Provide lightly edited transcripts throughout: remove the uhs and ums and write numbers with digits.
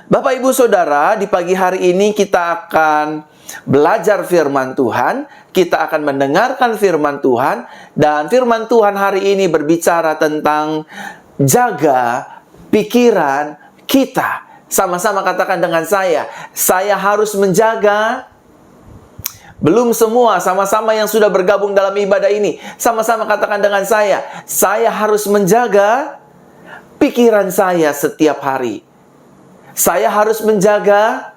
Bapak, Ibu, Saudara, di pagi hari ini kita akan belajar firman Tuhan. Kita akan mendengarkan firman Tuhan. Dan firman Tuhan hari ini berbicara tentang jaga pikiran kita. Sama-sama katakan dengan saya harus menjaga. Belum semua, sama-sama yang sudah bergabung dalam ibadah ini, sama-sama katakan dengan saya harus menjaga pikiran saya setiap hari. Saya harus menjaga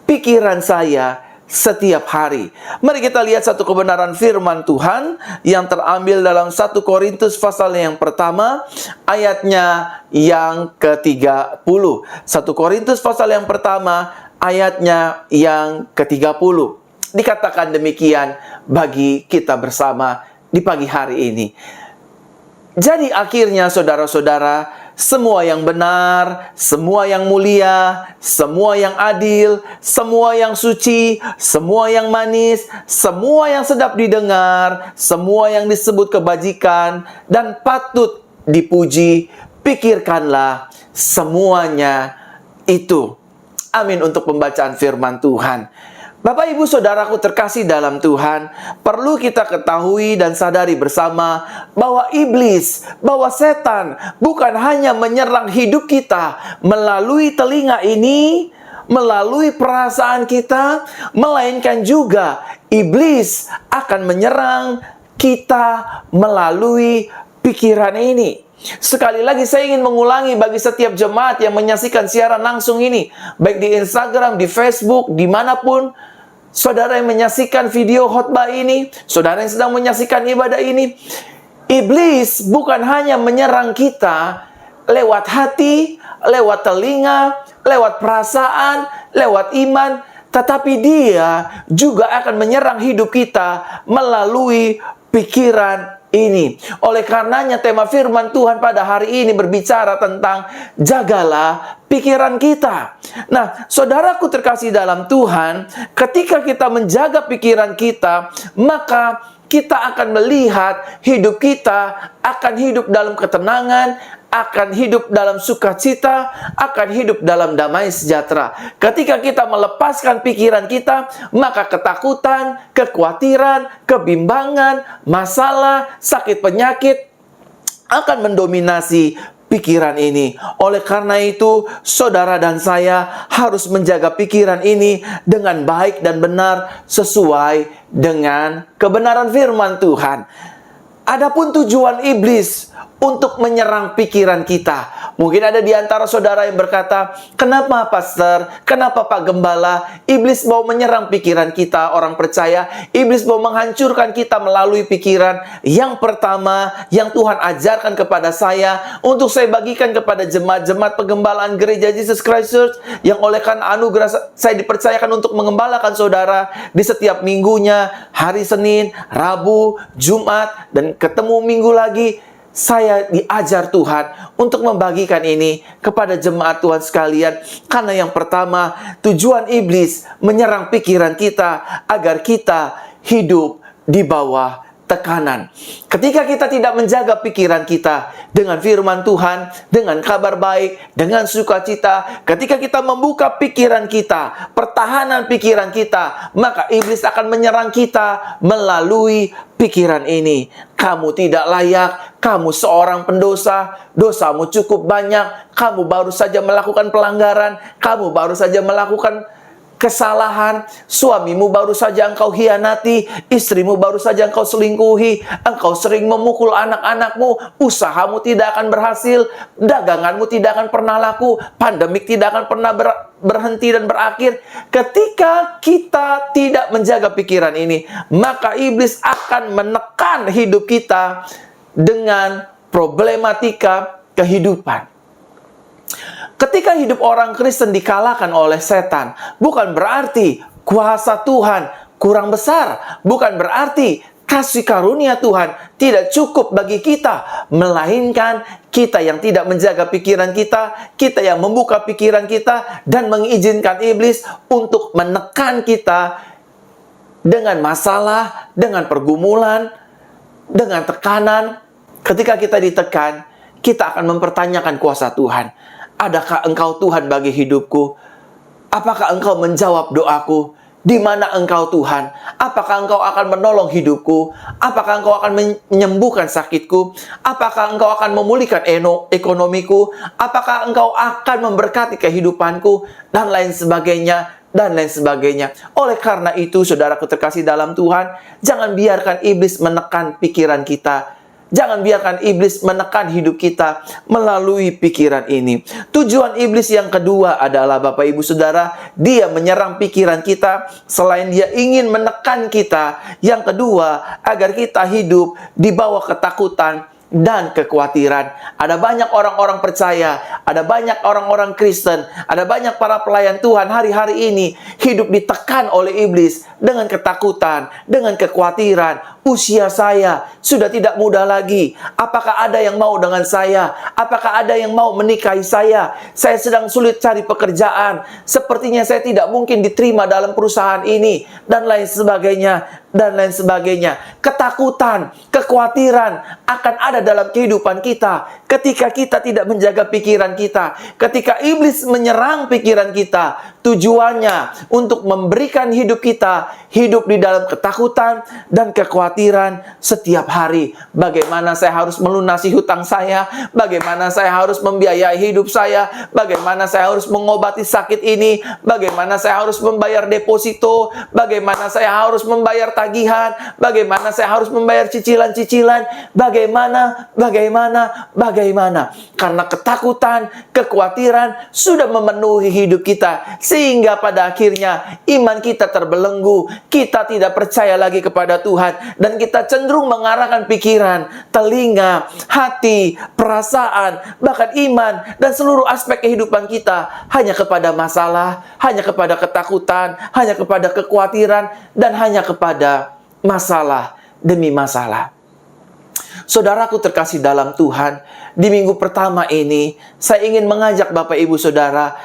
pikiran saya setiap hari. Mari kita lihat satu kebenaran firman Tuhan yang terambil dalam 1 Korintus pasal yang pertama, ayatnya yang ke-30. 1 Korintus pasal yang pertama, ayatnya yang ke-30. Dikatakan demikian bagi kita bersama di pagi hari ini. Jadi akhirnya saudara-saudara, semua yang benar, semua yang mulia, semua yang adil, semua yang suci, semua yang manis, semua yang sedap didengar, semua yang disebut kebajikan dan patut dipuji, pikirkanlah semuanya itu. Amin untuk pembacaan firman Tuhan. Bapak, Ibu, Saudaraku terkasih dalam Tuhan, perlu kita ketahui dan sadari bersama bahwa iblis, bahwa setan bukan hanya menyerang hidup kita melalui telinga ini, melalui perasaan kita, melainkan juga iblis akan menyerang kita melalui pikiran ini. Sekali lagi saya ingin mengulangi bagi setiap jemaat yang menyaksikan siaran langsung ini, baik di Instagram, di Facebook, dimanapun saudara yang menyaksikan video khotbah ini, saudara yang sedang menyaksikan ibadah ini, iblis bukan hanya menyerang kita lewat hati, lewat telinga, lewat perasaan, lewat iman, tetapi dia juga akan menyerang hidup kita melalui pikiran ini. Oleh karenanya tema firman Tuhan pada hari ini berbicara tentang jagalah pikiran kita. Nah, saudaraku terkasih dalam Tuhan, ketika kita menjaga pikiran kita, maka kita akan melihat hidup kita akan hidup dalam ketenangan, akan hidup dalam sukacita, akan hidup dalam damai sejahtera. Ketika kita melepaskan pikiran kita, maka ketakutan, kekhawatiran, kebimbangan, masalah, sakit penyakit akan mendominasi pikiran ini. Oleh karena itu, saudara dan saya harus menjaga pikiran ini dengan baik dan benar sesuai dengan kebenaran firman Tuhan. Adapun tujuan iblis untuk menyerang pikiran kita. Mungkin ada di antara saudara yang berkata, kenapa pastor, kenapa Pak Gembala, iblis mau menyerang pikiran kita orang percaya, iblis mau menghancurkan kita melalui pikiran. Yang pertama, yang Tuhan ajarkan kepada saya, untuk saya bagikan kepada jemaat-jemaat penggembalaan Gereja Jesus Christ Church, yang oleh karena anugerah saya dipercayakan untuk mengembalakan saudara di setiap minggunya, hari Senin, Rabu, Jumat, dan ketemu minggu lagi. Saya diajar Tuhan untuk membagikan ini kepada jemaat Tuhan sekalian. Karena yang pertama, tujuan iblis menyerang pikiran kita agar kita hidup di bawah tekanan. Ketika kita tidak menjaga pikiran kita dengan firman Tuhan, dengan kabar baik, dengan sukacita, ketika kita membuka pikiran kita, pertahanan pikiran kita, maka iblis akan menyerang kita melalui pikiran ini. Kamu tidak layak, kamu seorang pendosa, dosamu cukup banyak, kamu baru saja melakukan pelanggaran, kamu baru saja melakukan kesalahan, suamimu baru saja engkau hianati, istrimu baru saja engkau selingkuhi, engkau sering memukul anak-anakmu, usahamu tidak akan berhasil, daganganmu tidak akan pernah laku, pandemik tidak akan pernah berhenti dan berakhir. Ketika kita tidak menjaga pikiran ini, maka iblis akan menekan hidup kita dengan problematika kehidupan. Ketika hidup orang Kristen dikalahkan oleh setan, bukan berarti kuasa Tuhan kurang besar, bukan berarti kasih karunia Tuhan tidak cukup bagi kita, melainkan kita yang tidak menjaga pikiran kita, kita yang membuka pikiran kita dan mengizinkan iblis untuk menekan kita dengan masalah, dengan pergumulan, dengan tekanan. Ketika kita ditekan, kita akan mempertanyakan kuasa Tuhan. Adakah Engkau Tuhan bagi hidupku? Apakah Engkau menjawab doaku? Di mana Engkau Tuhan? Apakah Engkau akan menolong hidupku? Apakah Engkau akan menyembuhkan sakitku? Apakah Engkau akan memulihkan ekonomiku? Apakah Engkau akan memberkati kehidupanku? Dan lain sebagainya, dan lain sebagainya. Oleh karena itu, saudaraku terkasih dalam Tuhan, jangan biarkan iblis menekan pikiran kita. Jangan biarkan iblis menekan hidup kita melalui pikiran ini. Tujuan iblis yang kedua adalah, Bapak Ibu Saudara, dia menyerang pikiran kita. Selain dia ingin menekan kita, yang kedua, agar kita hidup di bawah ketakutan dan kekhawatiran. Ada banyak orang-orang percaya, ada banyak orang-orang Kristen, ada banyak para pelayan Tuhan hari-hari ini hidup ditekan oleh iblis dengan ketakutan, dengan kekhawatiran. Usia saya sudah tidak muda lagi. Apakah ada yang mau dengan saya? Apakah ada yang mau menikahi saya? Saya sedang sulit cari pekerjaan. Sepertinya saya tidak mungkin diterima dalam perusahaan ini. Dan lain sebagainya. Dan lain sebagainya. Ketakutan, kekhawatiran akan ada dalam kehidupan kita ketika kita tidak menjaga pikiran kita. Ketika iblis menyerang pikiran kita, tujuannya untuk memberikan hidup kita hidup di dalam ketakutan dan kekhawatiran setiap hari. Bagaimana saya harus melunasi hutang saya? Bagaimana saya harus membiayai hidup saya? Bagaimana saya harus mengobati sakit ini? Bagaimana saya harus membayar deposito? Bagaimana saya harus membayar tagihan? Bagaimana saya harus membayar cicilan-cicilan? Bagaimana? Karena ketakutan, kekhawatiran sudah memenuhi hidup kita. Sehingga pada akhirnya iman kita terbelenggu. Kita tidak percaya lagi kepada Tuhan. Dan kita cenderung mengarahkan pikiran, telinga, hati, perasaan, bahkan iman, dan seluruh aspek kehidupan kita hanya kepada masalah, hanya kepada ketakutan, hanya kepada kekhawatiran, dan hanya kepada masalah demi masalah. Saudaraku terkasih dalam Tuhan, di minggu pertama ini, saya ingin mengajak Bapak Ibu Saudara,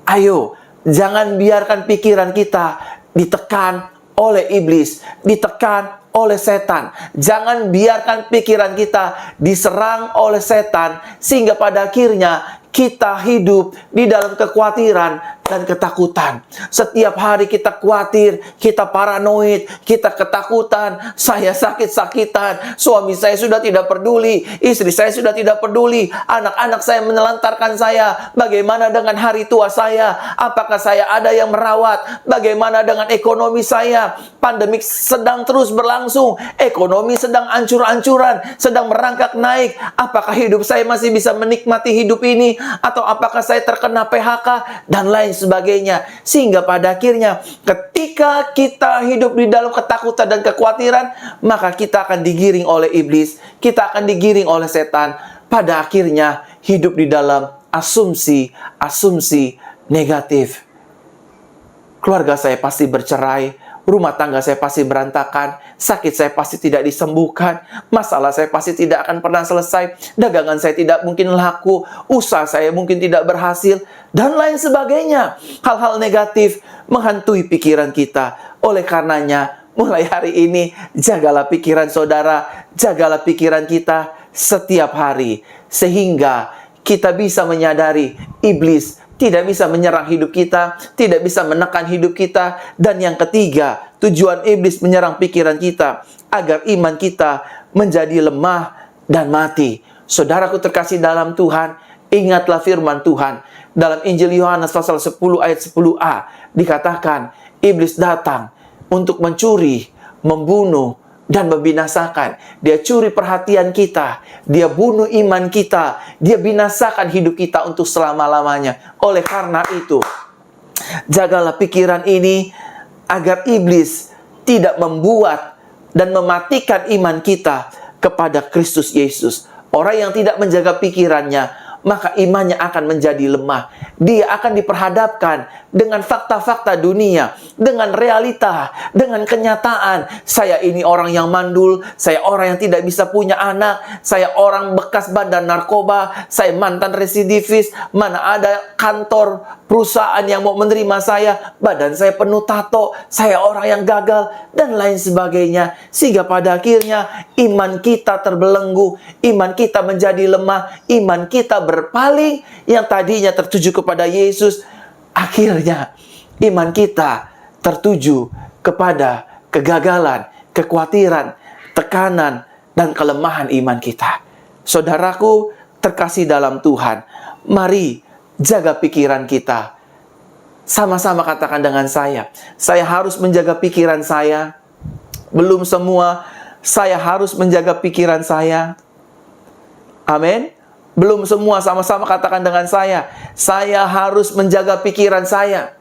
ayo, jangan biarkan pikiran kita ditekan oleh iblis, ditekan oleh setan. Jangan biarkan pikiran kita diserang oleh setan, sehingga pada akhirnya kita hidup di dalam kekhawatiran dan ketakutan. Setiap hari kita khawatir, kita paranoid, kita ketakutan. Saya sakit-sakitan, suami saya sudah tidak peduli, istri saya sudah tidak peduli, anak-anak saya menelantarkan saya. Bagaimana dengan hari tua saya? Apakah saya ada yang merawat? Bagaimana dengan ekonomi saya? Pandemik sedang terus berlangsung, ekonomi sedang ancur-ancuran, sedang merangkak naik. Apakah hidup saya masih bisa menikmati hidup ini? Atau apakah saya terkena PHK? Dan lain sebagainya. Sehingga pada akhirnya ketika kita hidup di dalam ketakutan dan kekhawatiran, maka kita akan digiring oleh iblis, kita akan digiring oleh setan. Pada akhirnya hidup di dalam asumsi negatif. Keluarga saya pasti bercerai, rumah tangga saya pasti berantakan, sakit saya pasti tidak disembuhkan, masalah saya pasti tidak akan pernah selesai, dagangan saya tidak mungkin laku, usaha saya mungkin tidak berhasil, dan lain sebagainya. Hal-hal negatif menghantui pikiran kita. Oleh karenanya, mulai hari ini, jagalah pikiran saudara, jagalah pikiran kita setiap hari, sehingga kita bisa menyadari iblis tidak bisa menyerang hidup kita, tidak bisa menekan hidup kita. Dan yang ketiga, tujuan iblis menyerang pikiran kita agar iman kita menjadi lemah dan mati. Saudaraku terkasih dalam Tuhan, ingatlah firman Tuhan. Dalam Injil Yohanes pasal 10 ayat 10a dikatakan, iblis datang untuk mencuri, membunuh, dan membinasakan. Dia curi perhatian kita, dia bunuh iman kita, dia binasakan hidup kita untuk selama-lamanya. Oleh karena itu, jagalah pikiran ini agar iblis tidak membuat dan mematikan iman kita kepada Kristus Yesus. Orang yang tidak menjaga pikirannya, maka imannya akan menjadi lemah. Dia akan diperhadapkan dengan fakta-fakta dunia, dengan realita, dengan kenyataan. Saya ini orang yang mandul, saya orang yang tidak bisa punya anak, saya orang bekas bandar narkoba, saya mantan residivis, mana ada kantor perusahaan yang mau menerima saya, badan saya penuh tato, saya orang yang gagal, dan lain sebagainya. Sehingga pada akhirnya iman kita terbelenggu, iman kita menjadi lemah, iman kita berpaling, yang tadinya tertuju kepada Yesus, akhirnya iman kita tertuju kepada kegagalan, kekhawatiran, tekanan, dan kelemahan iman kita. Saudaraku terkasih dalam Tuhan, mari jaga pikiran kita. Sama-sama katakan dengan saya harus menjaga pikiran saya. Belum semua, saya harus menjaga pikiran saya. Amin. Belum semua, sama-sama katakan dengan saya harus menjaga pikiran saya.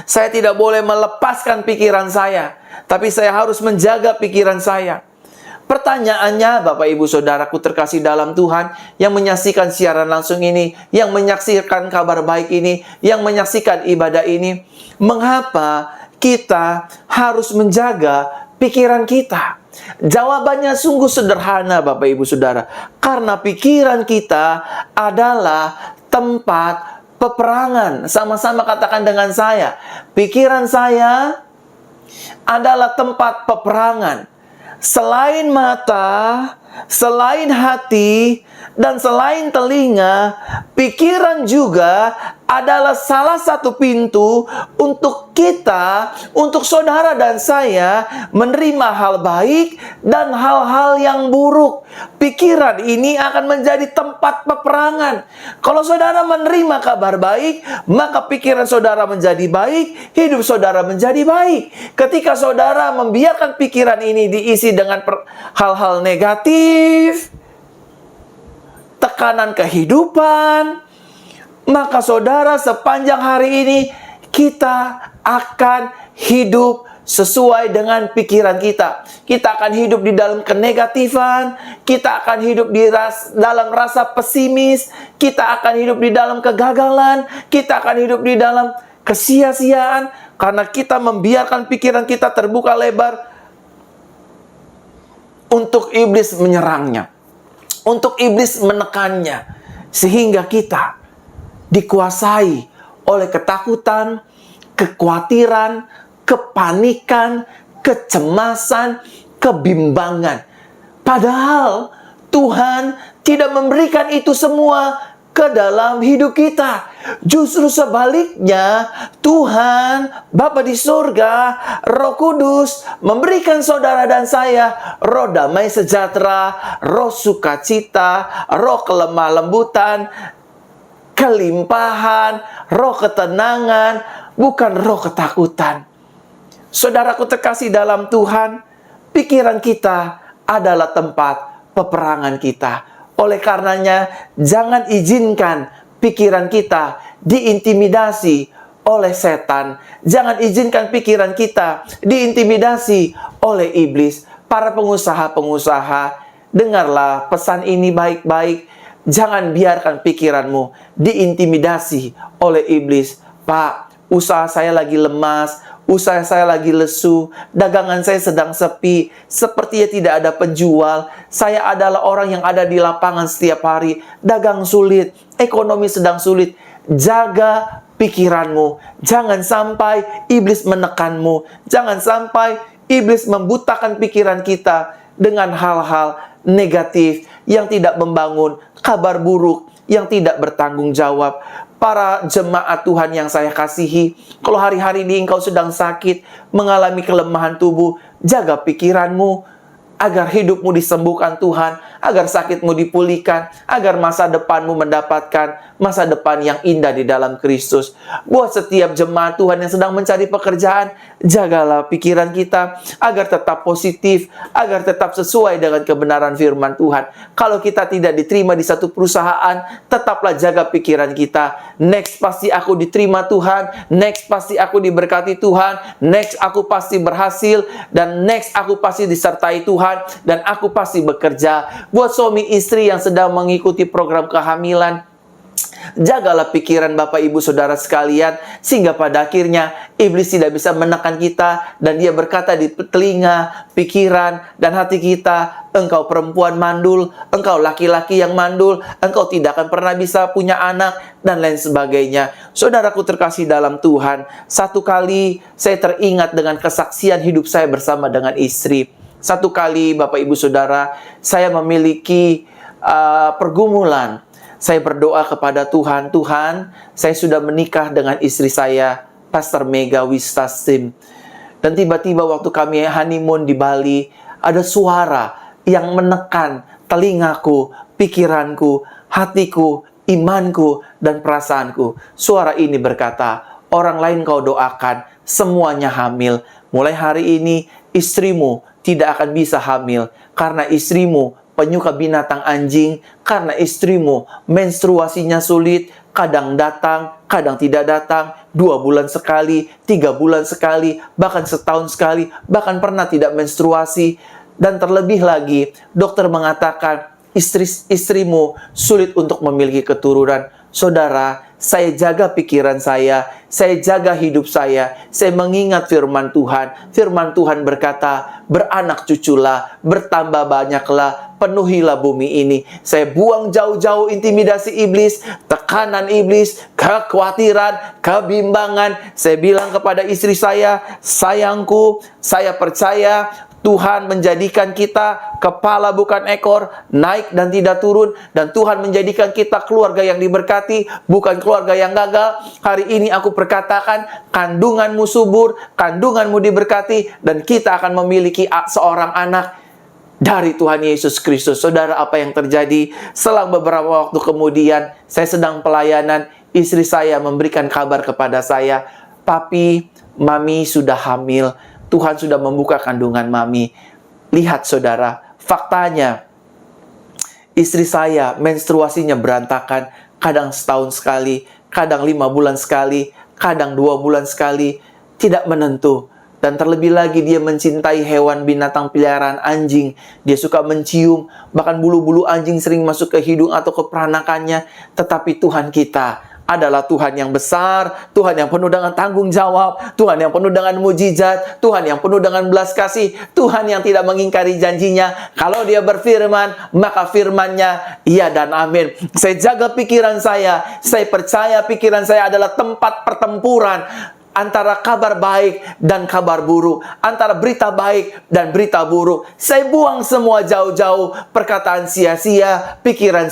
Saya tidak boleh melepaskan pikiran saya, tapi saya harus menjaga pikiran saya. Pertanyaannya, Bapak Ibu Saudaraku terkasih dalam Tuhan, yang menyaksikan siaran langsung ini, yang menyaksikan kabar baik ini, yang menyaksikan ibadah ini, mengapa kita harus menjaga pikiran kita? Jawabannya sungguh sederhana, Bapak Ibu Saudara. Karena pikiran kita adalah tempat peperangan. Sama-sama katakan dengan saya. Pikiran saya adalah tempat peperangan. Selain mata, selain hati, dan selain telinga, pikiran juga adalah salah satu pintu untuk kita, untuk saudara dan saya, menerima hal baik dan hal-hal yang buruk. Pikiran ini akan menjadi tempat peperangan. Kalau saudara menerima kabar baik, maka pikiran saudara menjadi baik, hidup saudara menjadi baik. Ketika saudara membiarkan pikiran ini diisi dengan hal-hal negatif, tekanan kehidupan, maka saudara sepanjang hari ini kita akan hidup sesuai dengan pikiran kita. Kita akan hidup di dalam kenegatifan, kita akan hidup di dalam rasa pesimis, kita akan hidup di dalam kegagalan, kita akan hidup di dalam kesia-siaan, karena kita membiarkan pikiran kita terbuka lebar untuk iblis menyerangnya, untuk iblis menekannya, sehingga kita dikuasai oleh ketakutan, kekhawatiran, kepanikan, kecemasan, kebimbangan. Padahal Tuhan tidak memberikan itu semua ke dalam hidup kita. Justru sebaliknya, Tuhan Bapa di surga, Roh Kudus memberikan saudara dan saya roh damai sejahtera, roh sukacita, roh kelemah lembutan, kelimpahan, roh ketenangan, bukan roh ketakutan. Saudaraku terkasih dalam Tuhan, pikiran kita adalah tempat peperangan kita. Oleh karenanya, jangan izinkan pikiran kita diintimidasi oleh setan. Jangan izinkan pikiran kita diintimidasi oleh iblis. Para pengusaha-pengusaha, dengarlah pesan ini baik-baik. Jangan biarkan pikiranmu diintimidasi oleh iblis. Pak, usaha saya lagi lemas, usaha saya lagi lesu, dagangan saya sedang sepi, sepertinya tidak ada penjual. Saya adalah orang yang ada di lapangan setiap hari, dagang sulit, ekonomi sedang sulit. Jaga pikiranmu, jangan sampai iblis menekanmu, jangan sampai iblis membutakan pikiran kita dengan hal-hal negatif yang tidak membangun, kabar buruk yang tidak bertanggung jawab. Para jemaat Tuhan yang saya kasihi, kalau hari-hari ini engkau sedang sakit, mengalami kelemahan tubuh, jaga pikiranmu agar hidupmu disembuhkan Tuhan, agar sakitmu dipulihkan, agar masa depanmu mendapatkan masa depan yang indah di dalam Kristus. Buat setiap jemaat Tuhan yang sedang mencari pekerjaan, jagalah pikiran kita agar tetap positif, agar tetap sesuai dengan kebenaran firman Tuhan. Kalau kita tidak diterima di satu perusahaan, tetaplah jaga pikiran kita. Next pasti aku diterima Tuhan, next pasti aku diberkati Tuhan, next aku pasti berhasil, dan next aku pasti disertai Tuhan, dan aku pasti bekerja. Buat suami istri yang sedang mengikuti program kehamilan, jagalah pikiran Bapak Ibu Saudara sekalian, sehingga pada akhirnya iblis tidak bisa menekan kita, dan dia berkata di telinga, pikiran, dan hati kita, engkau perempuan mandul, engkau laki-laki yang mandul, engkau tidak akan pernah bisa punya anak, dan lain sebagainya. Saudaraku terkasih dalam Tuhan, satu kali saya teringat dengan kesaksian hidup saya bersama dengan istri. Satu kali Bapak Ibu Saudara, saya memiliki pergumulan. Saya berdoa kepada Tuhan, Tuhan, saya sudah menikah dengan istri saya, Pastor Mega Wistastim. Dan tiba-tiba waktu kami honeymoon di Bali, ada suara yang menekan telingaku, pikiranku, hatiku, imanku, dan perasaanku. Suara ini berkata, orang lain kau doakan, semuanya hamil. Mulai hari ini, istrimu tidak akan bisa hamil, karena istrimu penyuka binatang anjing, karena istrimu menstruasinya sulit, kadang datang, kadang tidak datang, 2 bulan sekali, 3 bulan sekali, bahkan setahun sekali, bahkan pernah tidak menstruasi. Dan terlebih lagi, dokter mengatakan, istrimu sulit untuk memiliki keturunan. Saudara, saya jaga pikiran saya jaga hidup saya mengingat firman Tuhan. Firman Tuhan berkata, beranak cuculah, bertambah banyaklah, penuhilah bumi ini. Saya buang jauh-jauh intimidasi iblis, tekanan iblis, kekhawatiran, kebimbangan. Saya bilang kepada istri saya, sayangku, saya percaya Tuhan menjadikan kita kepala bukan ekor, naik dan tidak turun. Dan Tuhan menjadikan kita keluarga yang diberkati, bukan keluarga yang gagal. Hari ini aku perkatakan, kandunganmu subur, kandunganmu diberkati, dan kita akan memiliki seorang anak dari Tuhan Yesus Kristus. Saudara, apa yang terjadi? Selang beberapa waktu kemudian, saya sedang pelayanan, istri saya memberikan kabar kepada saya, papi, mami sudah hamil. Tuhan sudah membuka kandungan mami. Lihat saudara, faktanya istri saya menstruasinya berantakan, kadang setahun sekali, kadang 5 bulan sekali, kadang 2 bulan sekali, tidak menentu. Dan terlebih lagi dia mencintai hewan binatang peliharaan anjing. Dia suka mencium, bahkan bulu-bulu anjing sering masuk ke hidung atau ke peranakannya. Tetapi Tuhan kita adalah Tuhan yang besar, Tuhan yang penuh dengan tanggung jawab, Tuhan yang penuh dengan mujizat, Tuhan yang penuh dengan belas kasih, Tuhan yang tidak mengingkari janjinya. Kalau dia berfirman, maka firman-Nya iya dan amin. Saya jaga pikiran saya percaya pikiran saya adalah tempat pertempuran antara kabar baik dan kabar buruk, antara berita baik dan berita buruk. Saya buang semua jauh-jauh perkataan sia-sia, pikiran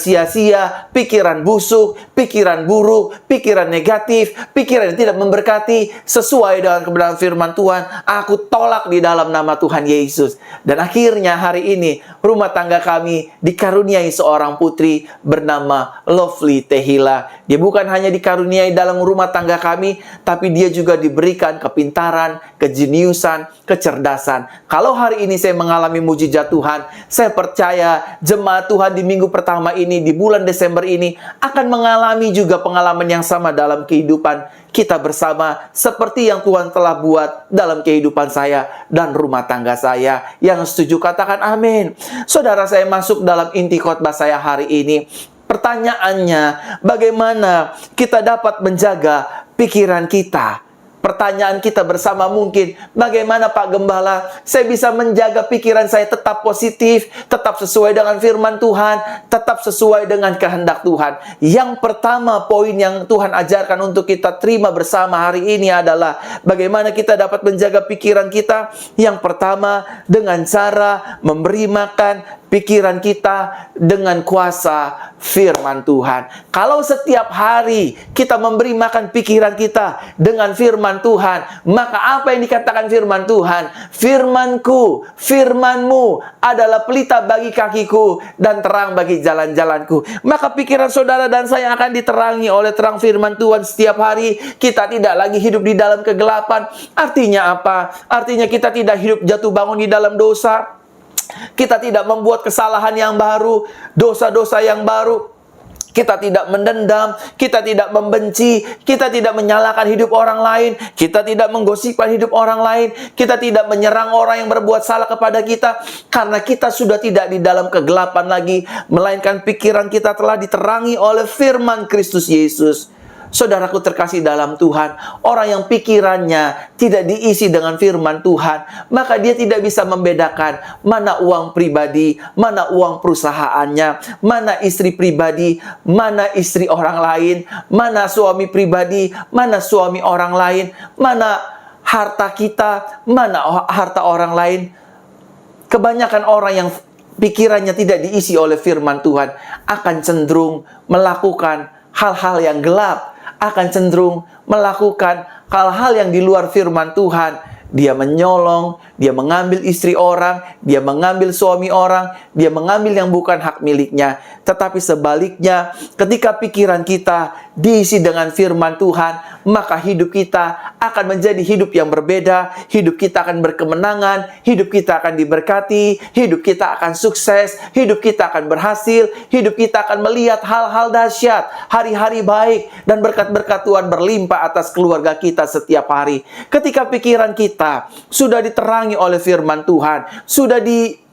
pikiran busuk, pikiran buruk, pikiran negatif, pikiran yang tidak memberkati sesuai dengan kebenaran firman Tuhan. Aku tolak di dalam nama Tuhan Yesus. Dan akhirnya hari ini rumah tangga kami dikaruniai seorang putri bernama Lovely Tehila. Dia bukan hanya dikaruniai dalam rumah tangga kami, tapi dia juga diberikan kepintaran, kejeniusan, kecerdasan. Kalau hari ini saya mengalami mujizat Tuhan, saya percaya jemaat Tuhan di minggu pertama ini, di bulan Desember ini, akan mengalami juga pengalaman yang sama dalam kehidupan kita bersama, seperti yang Tuhan telah buat dalam kehidupan saya dan rumah tangga saya. Yang setuju katakan amin. Saudara, saya masuk dalam inti khotbah saya hari ini. Pertanyaannya, bagaimana kita dapat menjaga pikiran kita? Pertanyaan kita bersama mungkin, bagaimana Pak Gembala saya bisa menjaga pikiran saya tetap positif, tetap sesuai dengan firman Tuhan, tetap sesuai dengan kehendak Tuhan. Yang pertama, poin yang Tuhan ajarkan untuk kita terima bersama hari ini adalah bagaimana kita dapat menjaga pikiran kita. Yang pertama, dengan cara memberi makan pikiran kita dengan kuasa firman Tuhan. Kalau setiap hari kita memberi makan pikiran kita dengan firman Tuhan, maka apa yang dikatakan firman Tuhan? Firmanku, firmanmu adalah pelita bagi kakiku dan terang bagi jalan-jalanku. Maka pikiran saudara dan saya akan diterangi oleh terang firman Tuhan setiap hari. Kita tidak lagi hidup di dalam kegelapan. Artinya apa? Artinya kita tidak hidup jatuh bangun di dalam dosa. Kita tidak membuat kesalahan yang baru, dosa-dosa yang baru. Kita tidak mendendam, kita tidak membenci, kita tidak menyalahkan hidup orang lain, kita tidak menggosipkan hidup orang lain, kita tidak menyerang orang yang berbuat salah kepada kita, karena kita sudah tidak di dalam kegelapan lagi, melainkan pikiran kita telah diterangi oleh firman Kristus Yesus. Saudaraku terkasih dalam Tuhan, orang yang pikirannya tidak diisi dengan firman Tuhan, maka dia tidak bisa membedakan mana uang pribadi, mana uang perusahaannya, mana istri pribadi, mana istri orang lain, mana suami pribadi, mana suami orang lain, mana harta kita, mana harta orang lain. Kebanyakan orang yang pikirannya tidak diisi oleh firman Tuhan, akan cenderung melakukan hal-hal yang gelap, akan cenderung melakukan hal-hal yang di luar firman Tuhan. Dia menyolong, dia mengambil istri orang, dia mengambil suami orang, dia mengambil yang bukan hak miliknya. Tetapi sebaliknya, ketika pikiran kita diisi dengan firman Tuhan, maka hidup kita akan menjadi hidup yang berbeda. Hidup kita akan berkemenangan, hidup kita akan diberkati, hidup kita akan sukses, hidup kita akan berhasil, hidup kita akan melihat hal-hal dahsyat, hari-hari baik, dan berkat-berkat Tuhan berlimpah atas keluarga kita setiap hari. Ketika pikiran kita sudah diterangi oleh firman Tuhan, sudah diberikan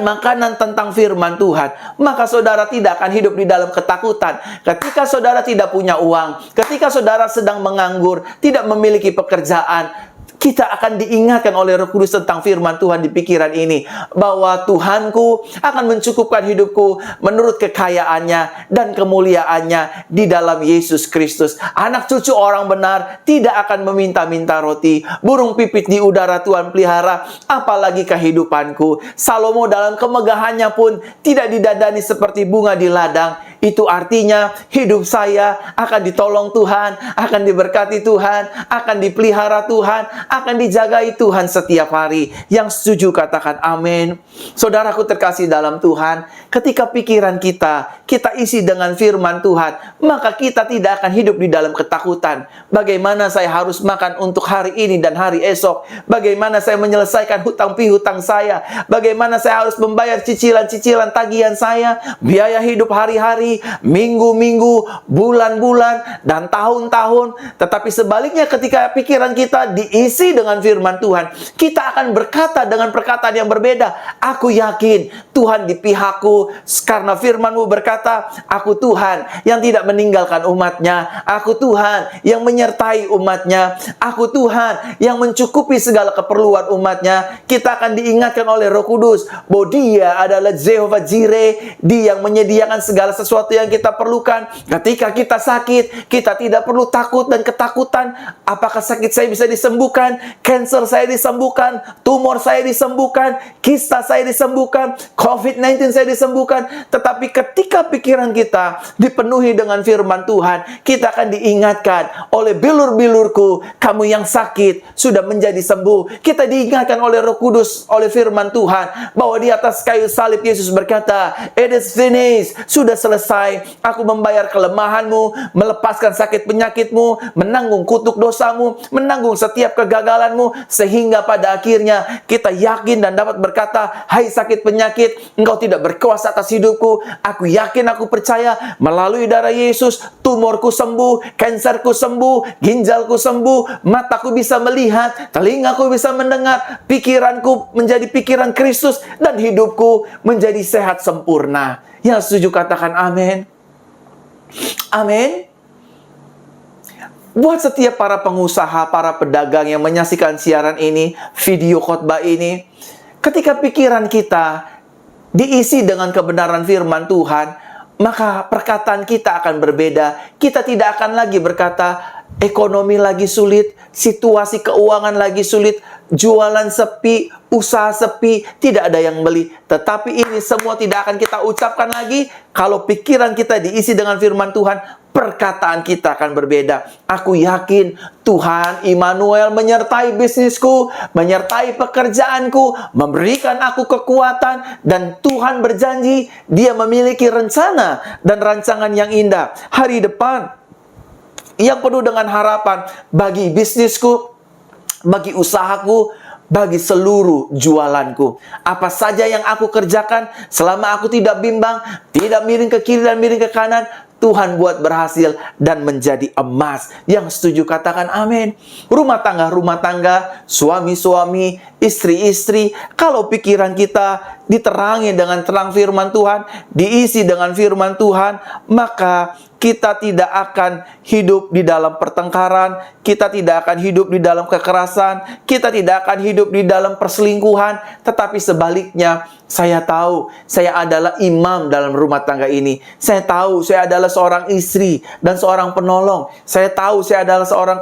makanan tentang firman Tuhan, maka saudara tidak akan hidup di dalam ketakutan. Ketika saudara tidak punya uang, ketika saudara sedang menganggur, tidak memiliki pekerjaan, kita akan diingatkan oleh Roh Kudus tentang firman Tuhan di pikiran ini, bahwa Tuhanku akan mencukupkan hidupku menurut kekayaannya dan kemuliaannya di dalam Yesus Kristus. Anak cucu orang benar tidak akan meminta-minta roti. Burung pipit di udara Tuhan pelihara, apalagi kehidupanku. Salomo dalam kemegahannya pun tidak didandani seperti bunga di ladang. Itu artinya hidup saya akan ditolong Tuhan, akan diberkati Tuhan, akan dipelihara Tuhan, akan dijagai Tuhan setiap hari. Yang setuju katakan amin. Saudaraku terkasih dalam Tuhan, ketika pikiran kita isi dengan firman Tuhan, maka kita tidak akan hidup di dalam ketakutan. Bagaimana saya harus makan untuk hari ini dan hari esok? Bagaimana saya menyelesaikan hutang piutang saya? Bagaimana saya harus membayar cicilan-cicilan tagihan saya? Biaya hidup hari-hari, minggu-minggu, bulan-bulan, dan tahun-tahun. Tetapi sebaliknya, ketika pikiran kita diisi dengan firman Tuhan, kita akan berkata dengan perkataan yang berbeda. Aku yakin Tuhan di pihakku, karena firman-Mu berkata, aku Tuhan yang tidak meninggalkan umat-Nya, aku Tuhan yang menyertai umat-Nya, aku Tuhan yang mencukupi segala keperluan umat-Nya. Kita akan diingatkan oleh Roh Kudus bahwa Dia adalah Jehovah Jireh, Dia yang menyediakan segala sesuatu yang kita perlukan. Ketika kita sakit, kita tidak perlu takut dan ketakutan. Apakah sakit saya bisa disembuhkan? Cancer saya disembuhkan, tumor saya disembuhkan, kista saya disembuhkan, COVID-19 saya disembuhkan. Tetapi ketika pikiran kita dipenuhi dengan firman Tuhan, kita akan diingatkan oleh bilur-bilurku, kamu yang sakit sudah menjadi sembuh. Kita diingatkan oleh Roh Kudus, oleh firman Tuhan, bahwa di atas kayu salib Yesus berkata, it is finished, sudah selesai. Aku membayar kelemahanmu, melepaskan sakit penyakitmu, menanggung kutuk dosamu, menanggung setiap kegagalanmu, sehingga pada akhirnya kita yakin dan dapat berkata, hai sakit penyakit, engkau tidak berkuasa atas hidupku. Aku yakin, aku percaya, melalui darah Yesus, tumorku sembuh, kanserku sembuh, ginjalku sembuh, mataku bisa melihat, telingaku bisa mendengar, pikiranku menjadi pikiran Kristus, dan hidupku menjadi sehat sempurna. Yang setuju katakan amin. Amin. Buat setiap para pengusaha, para pedagang yang menyaksikan siaran ini, video khotbah ini, ketika pikiran kita diisi dengan kebenaran firman Tuhan, maka perkataan kita akan berbeda. Kita tidak akan lagi berkata, ekonomi lagi sulit, situasi keuangan lagi sulit, jualan sepi, usaha sepi, tidak ada yang beli. Tetapi ini semua tidak akan kita ucapkan lagi kalau pikiran kita diisi dengan firman Tuhan. Perkataan kita akan berbeda. Aku yakin Tuhan Immanuel menyertai bisnisku, menyertai pekerjaanku, memberikan aku kekuatan, dan Tuhan berjanji Dia memiliki rencana dan rancangan yang indah. Hari depan yang penuh dengan harapan bagi bisnisku, bagi usahaku, bagi seluruh jualanku. Apa saja yang aku kerjakan, selama aku tidak bimbang, tidak miring ke kiri dan miring ke kanan, Tuhan buat berhasil dan menjadi emas. Yang setuju katakan amin. Rumah tangga, suami-suami, istri-istri, kalau pikiran kita diterangi dengan terang firman Tuhan, diisi dengan firman Tuhan, maka kita tidak akan hidup di dalam pertengkaran, kita tidak akan hidup di dalam kekerasan, kita tidak akan hidup di dalam perselingkuhan. Tetapi sebaliknya, saya tahu saya adalah imam dalam rumah tangga ini. Saya tahu saya adalah seorang istri dan seorang penolong. Saya tahu saya adalah seorang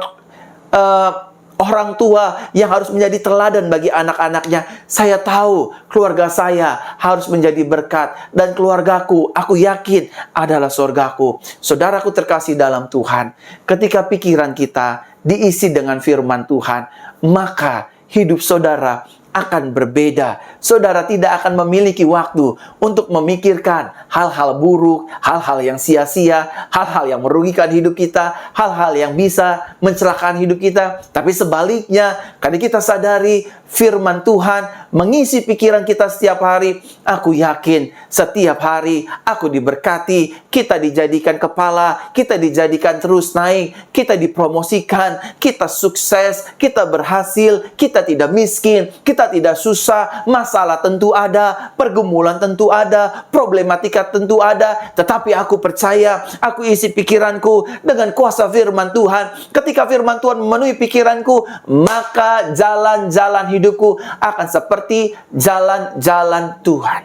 orang tua yang harus menjadi teladan bagi anak-anaknya. Saya tahu keluarga saya harus menjadi berkat, dan keluargaku, aku yakin, adalah surgaku. Saudaraku terkasih dalam Tuhan, ketika pikiran kita diisi dengan firman Tuhan, maka hidup saudara akan berbeda. Saudara tidak akan memiliki waktu untuk memikirkan hal-hal buruk, hal-hal yang sia-sia, hal-hal yang merugikan hidup kita, hal-hal yang bisa mencelakakan hidup kita. Tapi sebaliknya, karena kita sadari firman Tuhan mengisi pikiran kita setiap hari, aku yakin setiap hari aku diberkati, kita dijadikan kepala, kita dijadikan terus naik, kita dipromosikan, kita sukses, kita berhasil, kita tidak miskin, kita tidak susah. Masalah tentu ada, pergumulan tentu ada, problematika tentu ada, tetapi aku percaya, aku isi pikiranku dengan kuasa firman Tuhan. Ketika firman Tuhan memenuhi pikiranku, maka jalan-jalan hidupku akan seperti jalan-jalan Tuhan.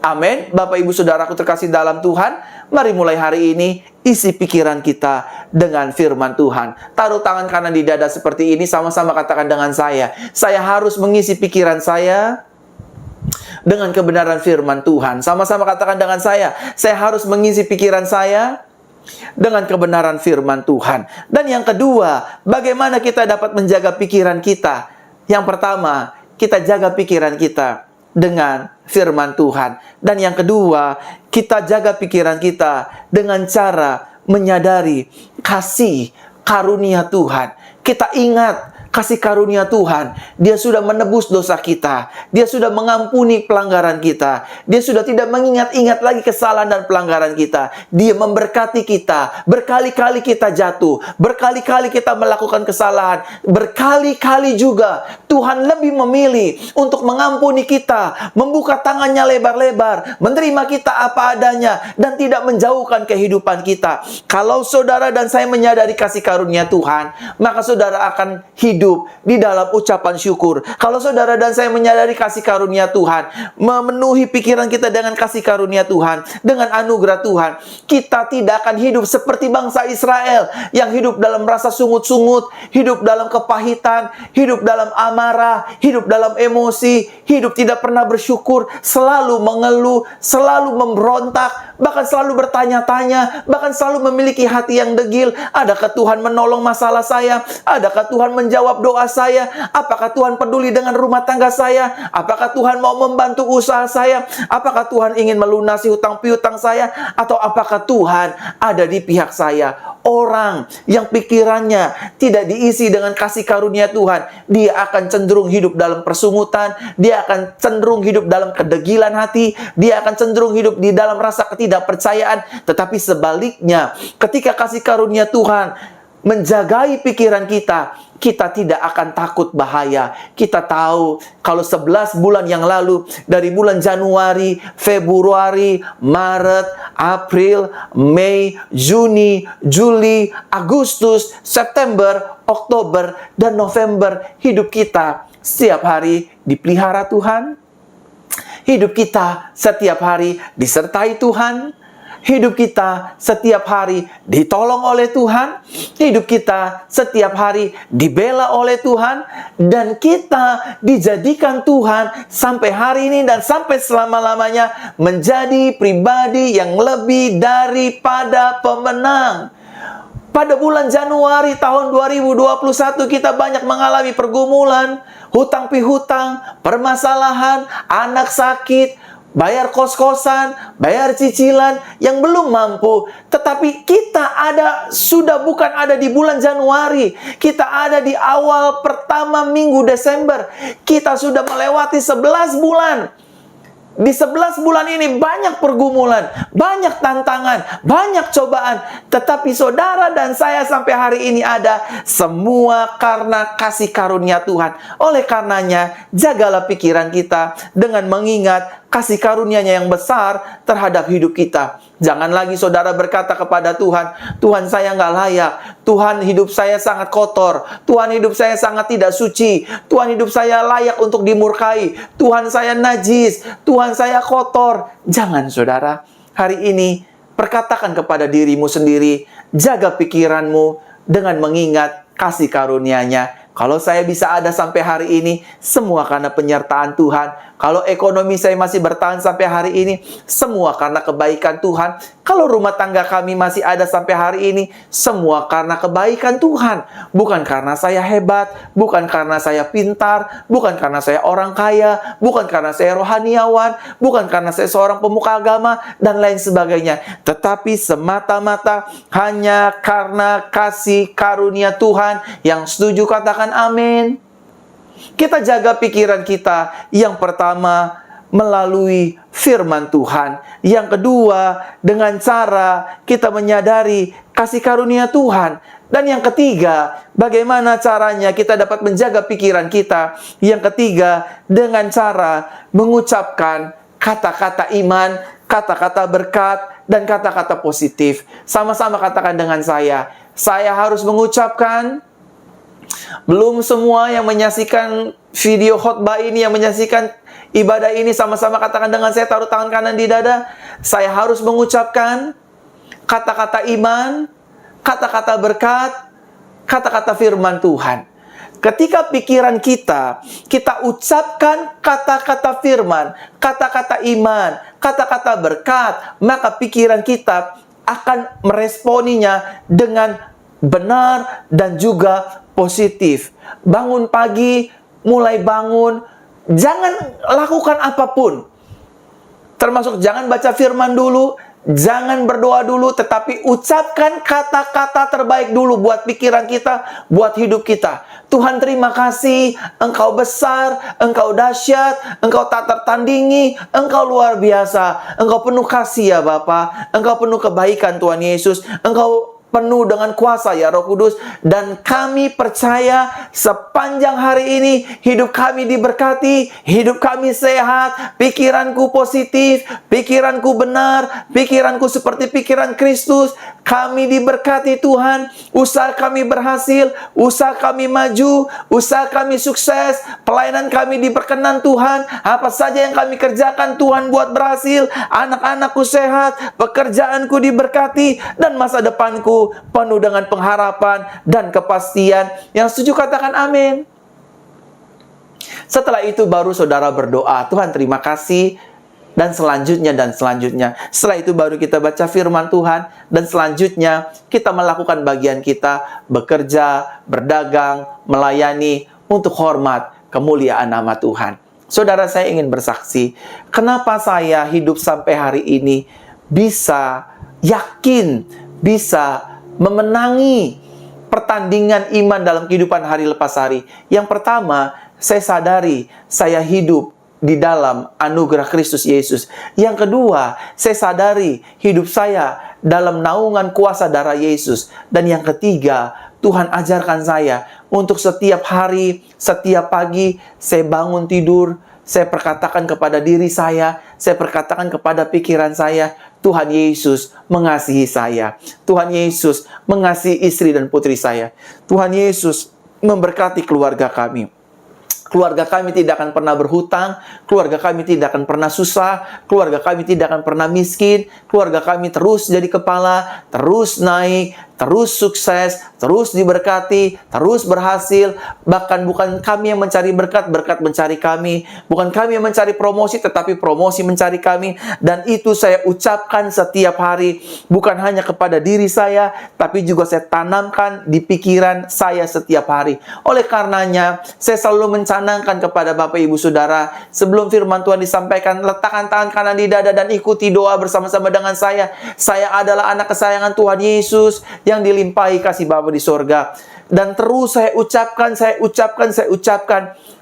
Amin. Bapak Ibu Saudaraku terkasih dalam Tuhan, mari mulai hari ini isi pikiran kita dengan firman Tuhan. Taruh tangan kanan di dada seperti ini, sama-sama katakan dengan saya. Saya harus mengisi pikiran saya dengan kebenaran firman Tuhan. Sama-sama katakan dengan saya. Saya harus mengisi pikiran saya dengan kebenaran firman Tuhan. Dan yang kedua, bagaimana kita dapat menjaga pikiran kita? Yang pertama, kita jaga pikiran kita dengan firman Tuhan. Dan yang kedua, kita jaga pikiran kita dengan cara menyadari kasih karunia Tuhan. Kita ingat kasih karunia Tuhan. Dia sudah menebus dosa kita. Dia sudah mengampuni pelanggaran kita. Dia sudah tidak mengingat-ingat lagi kesalahan dan pelanggaran kita. Dia memberkati kita. Berkali-kali kita jatuh. Berkali-kali kita melakukan kesalahan. Berkali-kali juga Tuhan lebih memilih untuk mengampuni kita, membuka tangannya lebar-lebar, menerima kita apa adanya, dan tidak menjauhkan kehidupan kita. Kalau saudara dan saya menyadari kasih karunia Tuhan, maka saudara akan hidup di dalam ucapan syukur. Kalau saudara dan saya menyadari kasih karunia Tuhan, memenuhi pikiran kita dengan kasih karunia Tuhan, dengan anugerah Tuhan, kita tidak akan hidup seperti bangsa Israel yang hidup dalam rasa sungut-sungut, hidup dalam kepahitan, hidup dalam amarah, hidup dalam emosi, hidup tidak pernah bersyukur, selalu mengeluh, selalu memberontak, bahkan selalu bertanya-tanya, bahkan selalu memiliki hati yang degil. Adakah Tuhan menolong masalah saya? Adakah Tuhan menjawab doa saya? Apakah Tuhan peduli dengan rumah tangga saya? Apakah Tuhan mau membantu usaha saya? Apakah Tuhan ingin melunasi hutang piutang saya? Atau apakah Tuhan ada di pihak saya? Orang yang pikirannya tidak diisi dengan kasih karunia Tuhan, dia akan cenderung hidup dalam persungutan, dia akan cenderung hidup dalam kedegilan hati, dia akan cenderung hidup di dalam rasa ketidakpercayaan. Tetapi sebaliknya, ketika kasih karunia Tuhan menjagai pikiran kita, kita tidak akan takut bahaya. Kita tahu kalau 11 bulan yang lalu, dari bulan Januari, Februari, Maret, April, Mei, Juni, Juli, Agustus, September, Oktober, dan November, hidup kita setiap hari dipelihara Tuhan. Hidup kita setiap hari disertai Tuhan. Hidup kita setiap hari ditolong oleh Tuhan. Hidup kita setiap hari dibela oleh Tuhan. Dan kita dijadikan Tuhan sampai hari ini dan sampai selama-lamanya menjadi pribadi yang lebih daripada pemenang. Pada bulan Januari tahun 2021 kita banyak mengalami pergumulan, hutang pihutang, permasalahan, anak sakit, bayar kos-kosan, bayar cicilan yang belum mampu. Tetapi kita sudah bukan ada di bulan Januari. Kita ada di awal pertama minggu Desember. Kita sudah melewati 11 bulan. Di 11 bulan ini banyak pergumulan, banyak tantangan, banyak cobaan. Tetapi saudara dan saya sampai hari ini ada semua karena kasih karunia Tuhan. Oleh karenanya, jagalah pikiran kita dengan mengingat kasih karunia-Nya yang besar terhadap hidup kita. Jangan lagi saudara berkata kepada Tuhan, Tuhan saya nggak layak, Tuhan hidup saya sangat kotor, Tuhan hidup saya sangat tidak suci, Tuhan hidup saya layak untuk dimurkai, Tuhan saya najis, Tuhan saya kotor. Jangan saudara, hari ini perkatakan kepada dirimu sendiri, jaga pikiranmu dengan mengingat kasih karunia-Nya Kalau saya bisa ada sampai hari ini, semua karena penyertaan Tuhan. Kalau ekonomi saya masih bertahan sampai hari ini, semua karena kebaikan Tuhan. Kalau rumah tangga kami masih ada sampai hari ini, semua karena kebaikan Tuhan. Bukan karena saya hebat, bukan karena saya pintar, bukan karena saya orang kaya, bukan karena saya rohaniawan, bukan karena saya seorang pemuka agama, dan lain sebagainya. Tetapi semata-mata hanya karena kasih karunia Tuhan. Yang setuju katakan amin. Kita jaga pikiran kita. Yang pertama, melalui firman Tuhan. Yang kedua, dengan cara kita menyadari kasih karunia Tuhan. Dan yang ketiga, bagaimana caranya kita dapat menjaga pikiran kita? Yang ketiga, dengan cara mengucapkan kata-kata iman, kata-kata berkat, dan kata-kata positif. Sama-sama katakan dengan saya. Saya harus mengucapkan. Belum semua yang menyaksikan video khotbah ini, yang menyaksikan ibadah ini, sama-sama katakan dengan saya, taruh tangan kanan di dada. Saya harus mengucapkan kata-kata iman, kata-kata berkat, kata-kata firman Tuhan. Ketika pikiran kita ucapkan kata-kata firman, kata-kata iman, kata-kata berkat, maka pikiran kita akan meresponinya dengan benar dan juga positif. Bangun pagi, mulai bangun, jangan lakukan apapun. Termasuk jangan baca firman dulu, jangan berdoa dulu, tetapi ucapkan kata-kata terbaik dulu buat pikiran kita, buat hidup kita. Tuhan, terima kasih, Engkau besar, Engkau dahsyat, Engkau tak tertandingi, Engkau luar biasa, Engkau penuh kasih ya Bapa, Engkau penuh kebaikan Tuhan Yesus, Engkau penuh dengan kuasa ya Roh Kudus, dan kami percaya sepanjang hari ini hidup kami diberkati, hidup kami sehat, pikiranku positif, pikiranku benar, pikiranku seperti pikiran Kristus. Kami diberkati Tuhan, usaha kami berhasil, usaha kami maju, usaha kami sukses, pelayanan kami diperkenan Tuhan, apa saja yang kami kerjakan Tuhan buat berhasil, anak-anakku sehat, pekerjaanku diberkati, dan masa depanku penuh dengan pengharapan dan kepastian. Yang setuju katakan amin. Setelah itu baru saudara berdoa, Tuhan terima kasih, dan selanjutnya, dan selanjutnya. Setelah itu baru kita baca firman Tuhan, dan selanjutnya kita melakukan bagian kita, bekerja, berdagang, melayani untuk hormat kemuliaan nama Tuhan. Saudara, saya ingin bersaksi, kenapa saya hidup sampai hari ini bisa yakin, bisa memenangi pertandingan iman dalam kehidupan hari lepas hari. Yang pertama, saya sadari saya hidup di dalam anugerah Kristus Yesus. Yang kedua, saya sadari hidup saya dalam naungan kuasa darah Yesus. Dan yang ketiga, Tuhan ajarkan saya untuk setiap hari, setiap pagi, saya bangun tidur, saya perkatakan kepada diri saya perkatakan kepada pikiran saya, Tuhan Yesus mengasihi saya. Tuhan Yesus mengasihi istri dan putri saya. Tuhan Yesus memberkati keluarga kami. Keluarga kami tidak akan pernah berhutang, keluarga kami tidak akan pernah susah, keluarga kami tidak akan pernah miskin, keluarga kami terus jadi kepala, terus naik, terus sukses, terus diberkati, terus berhasil. Bahkan bukan kami yang mencari berkat, berkat mencari kami. Bukan kami yang mencari promosi, tetapi promosi mencari kami. Dan itu saya ucapkan setiap hari, bukan hanya kepada diri saya, tapi juga saya tanamkan di pikiran saya setiap hari. Oleh karenanya, saya selalu mencanangkan kepada Bapak Ibu Saudara, sebelum firman Tuhan disampaikan, letakkan tangan kanan di dada dan ikuti doa bersama-sama dengan saya. Saya adalah anak kesayangan Tuhan Yesus yang dilimpahi kasih Bapa di sorga. Dan terus saya ucapkan,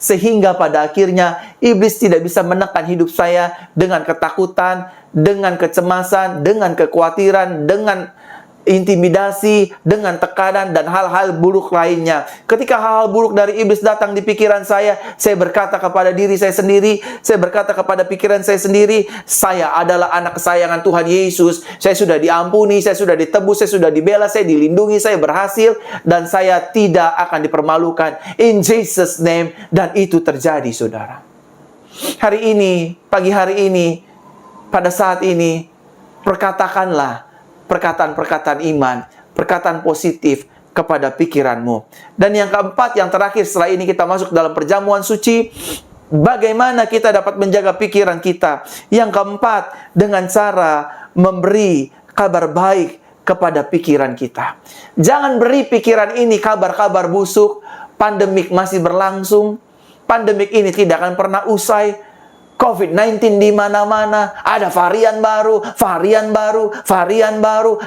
sehingga pada akhirnya iblis tidak bisa menekan hidup saya dengan ketakutan, dengan kecemasan, dengan kekhawatiran, dengan intimidasi, dengan tekanan dan hal-hal buruk lainnya. Ketika hal-hal buruk dari iblis datang di pikiran saya berkata kepada diri saya sendiri, saya berkata kepada pikiran saya sendiri, saya adalah anak kesayangan Tuhan Yesus. Saya sudah diampuni, saya sudah ditebus, saya sudah dibela, saya dilindungi, saya berhasil, dan saya tidak akan dipermalukan. In Jesus' name. Dan itu terjadi, saudara. Hari ini, pagi hari ini, pada saat ini, perkatakanlah perkataan-perkataan iman, perkataan positif, kepada pikiranmu. Dan yang keempat, yang terakhir setelah ini kita masuk dalam perjamuan suci, bagaimana kita dapat menjaga pikiran kita? Yang keempat, dengan cara memberi kabar baik kepada pikiran kita. Jangan beri pikiran ini kabar-kabar busuk. Pandemik masih berlangsung. Pandemik ini tidak akan pernah usai. COVID-19 di mana-mana, ada varian baru,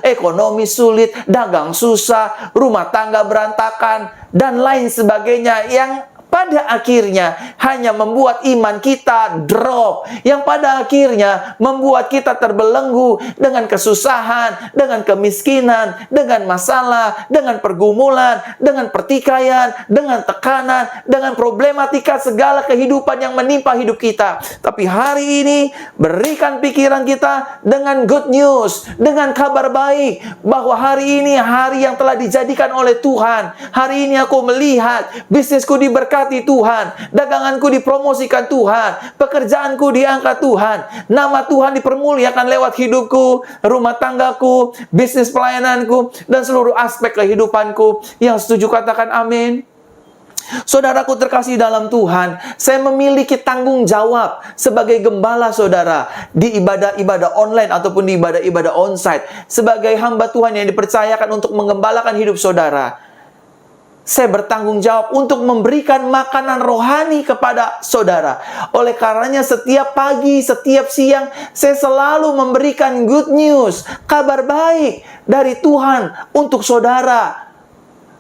ekonomi sulit, dagang susah, rumah tangga berantakan, dan lain sebagainya yang pada akhirnya hanya membuat iman kita drop, yang pada akhirnya membuat kita terbelenggu dengan kesusahan, dengan kemiskinan, dengan masalah, dengan pergumulan, dengan pertikaian, dengan tekanan, dengan problematika segala kehidupan yang menimpa hidup kita. Tapi hari ini berikan pikiran kita dengan good news, dengan kabar baik, bahwa hari ini hari yang telah dijadikan oleh Tuhan. Hari ini aku melihat bisnisku diberkati Tuhan, daganganku dipromosikan Tuhan, pekerjaanku diangkat Tuhan, nama Tuhan dipermuliakan lewat hidupku, rumah tanggaku, bisnis pelayananku, dan seluruh aspek kehidupanku. Yang setuju katakan amin. Saudaraku terkasih dalam Tuhan, saya memiliki tanggung jawab sebagai gembala saudara di ibadah-ibadah online ataupun di ibadah-ibadah onsite, sebagai hamba Tuhan yang dipercayakan untuk menggembalakan hidup saudara. Saya bertanggung jawab untuk memberikan makanan rohani kepada saudara. Oleh karenanya setiap pagi, setiap siang, saya selalu memberikan good news, kabar baik dari Tuhan untuk saudara.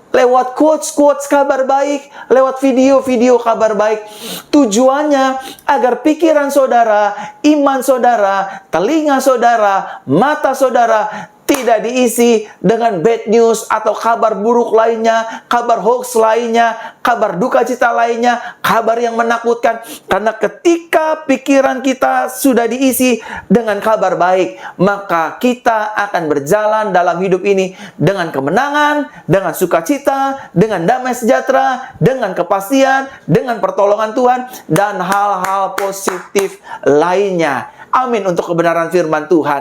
Lewat quotes-quotes kabar baik, lewat video-video kabar baik. Tujuannya agar pikiran saudara, iman saudara, telinga saudara, mata saudara tidak diisi dengan bad news atau kabar buruk lainnya, kabar hoax lainnya, kabar duka cita lainnya, kabar yang menakutkan. Karena ketika pikiran kita sudah diisi dengan kabar baik, maka kita akan berjalan dalam hidup ini dengan kemenangan, dengan sukacita, dengan damai sejahtera, dengan kepastian, dengan pertolongan Tuhan, dan hal-hal positif lainnya. Amin untuk kebenaran firman Tuhan.